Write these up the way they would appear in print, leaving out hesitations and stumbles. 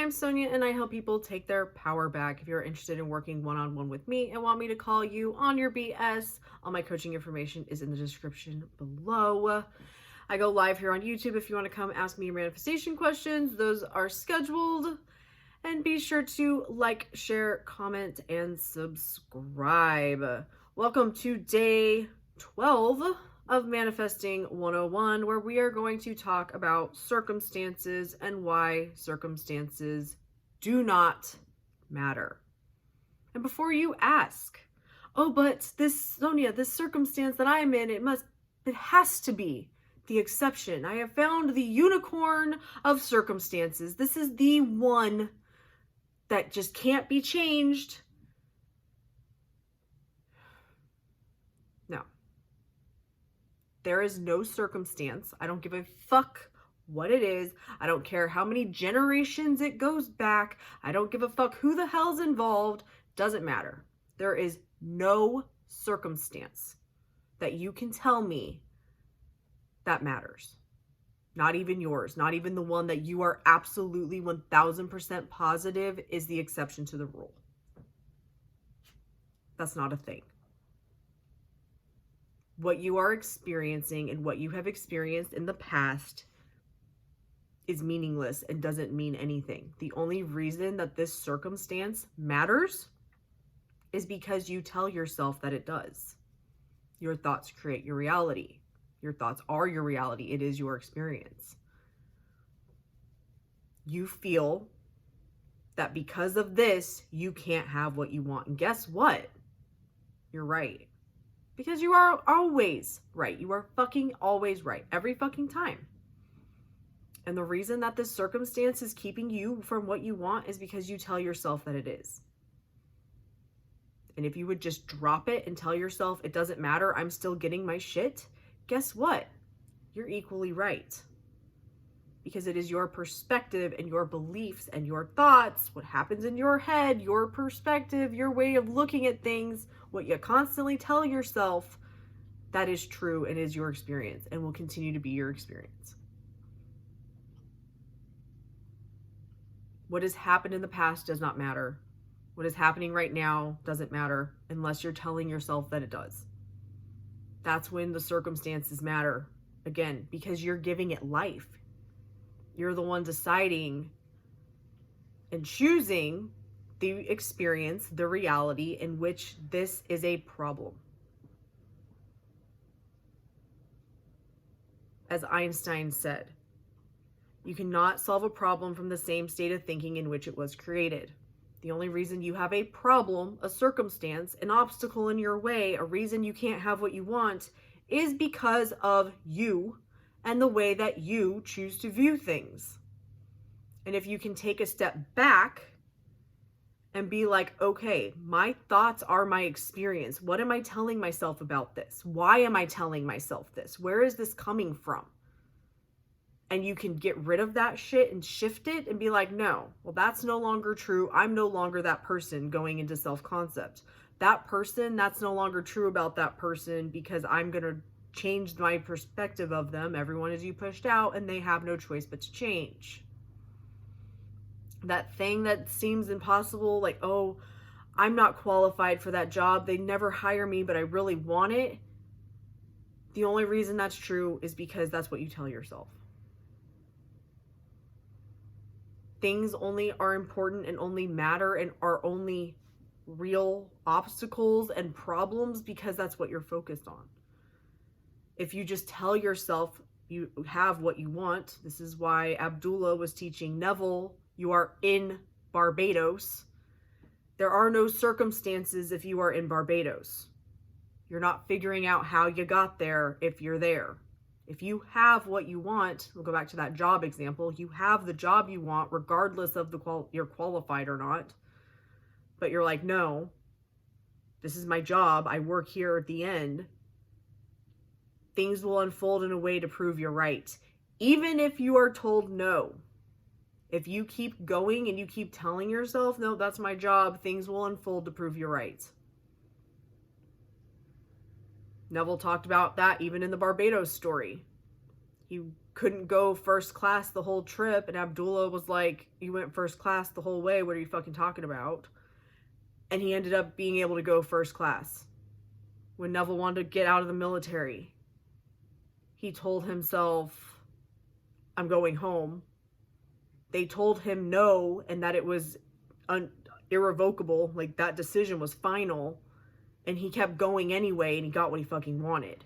I'm Sonia and I help people take their power back. If you're interested in working one-on-one with me and want me to call you on your BS, all my coaching information is in the description below. I go live here on YouTube if you want to come ask me your manifestation questions. Those are scheduled. And be sure to like, share, comment, and subscribe. Welcome to day 12 of Manifesting 101, where we are going to talk about circumstances and why circumstances do not matter. And before you ask, oh, but this, Sonia, this circumstance that I'm in, it has to be the exception. I have found the unicorn of circumstances. This is the one that just can't be changed. No. There is no circumstance. I don't give a fuck what it is. I don't care how many generations it goes back. I don't give a fuck who the hell's involved. Doesn't matter. There is no circumstance that you can tell me that matters. Not even yours. Not even the one that you are absolutely 1000% positive is the exception to the rule. That's not a thing. What you are experiencing and what you have experienced in the past is meaningless and doesn't mean anything. The only reason that this circumstance matters is because you tell yourself that it does. Your thoughts create your reality. Your thoughts are your reality. It is your experience. You feel that because of this, you can't have what you want. And guess what? You're right. Because you are always right. You are fucking always right. Every fucking time. And the reason that this circumstance is keeping you from what you want is because you tell yourself that it is. And if you would just drop it and tell yourself it doesn't matter, I'm still getting my shit, guess what? You're equally right. Because it is your perspective and your beliefs and your thoughts, what happens in your head, your perspective, your way of looking at things, what you constantly tell yourself, that is true and is your experience and will continue to be your experience. What has happened in the past does not matter. What is happening right now doesn't matter unless you're telling yourself that it does. That's when the circumstances matter. Again, because you're giving it life. You're the one deciding and choosing the experience, the reality in which this is a problem. As Einstein said, you cannot solve a problem from the same state of thinking in which it was created. The only reason you have a problem, a circumstance, an obstacle in your way, a reason you can't have what you want is because of you and the way that you choose to view things. And if you can take a step back and be like, okay, my thoughts are my experience. What am I telling myself about this? Why am I telling myself this? Where is this coming from? And you can get rid of that shit and shift it and be like, no, well, that's no longer true. I'm no longer that person going into self-concept. That person, that's no longer true about that person because I'm going to change my perspective of them. Everyone is you pushed out and they have no choice but to change. That thing that seems impossible, like, oh, I'm not qualified for that job. They never hire me, but I really want it. The only reason that's true is because that's what you tell yourself. Things only are important and only matter and are only real obstacles and problems because that's what you're focused on. If you just tell yourself you have what you want, this is why Abdullah was teaching Neville, you are in Barbados. There are no circumstances if you are in Barbados. You're not figuring out how you got there if you're there. If you have what you want, we'll go back to that job example, you have the job you want regardless of you're qualified or not. But you're like, no, this is my job. I work here at the end. Things will unfold in a way to prove you're right. Even if you are told no. If you keep going and you keep telling yourself, no, that's my job, things will unfold to prove you're right. Neville talked about that even in the Barbados story. He couldn't go first class the whole trip, and Abdullah was like, you went first class the whole way, what are you fucking talking about? And he ended up being able to go first class. When Neville wanted to get out of the military, he told himself, I'm going home. They told him no, and that it was irrevocable, like that decision was final, and he kept going anyway, and he got what he fucking wanted.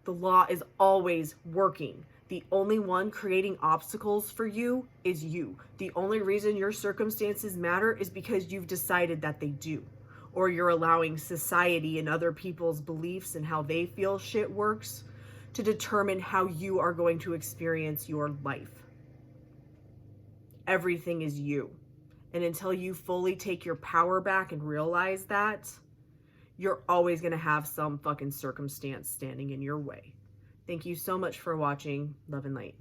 The law is always working. The only one creating obstacles for you is you. The only reason your circumstances matter is because you've decided that they do. Or you're allowing society and other people's beliefs and how they feel shit works to determine how you are going to experience your life. Everything is you. And until you fully take your power back and realize that, you're always going to have some fucking circumstance standing in your way. Thank you so much for watching. Love and light.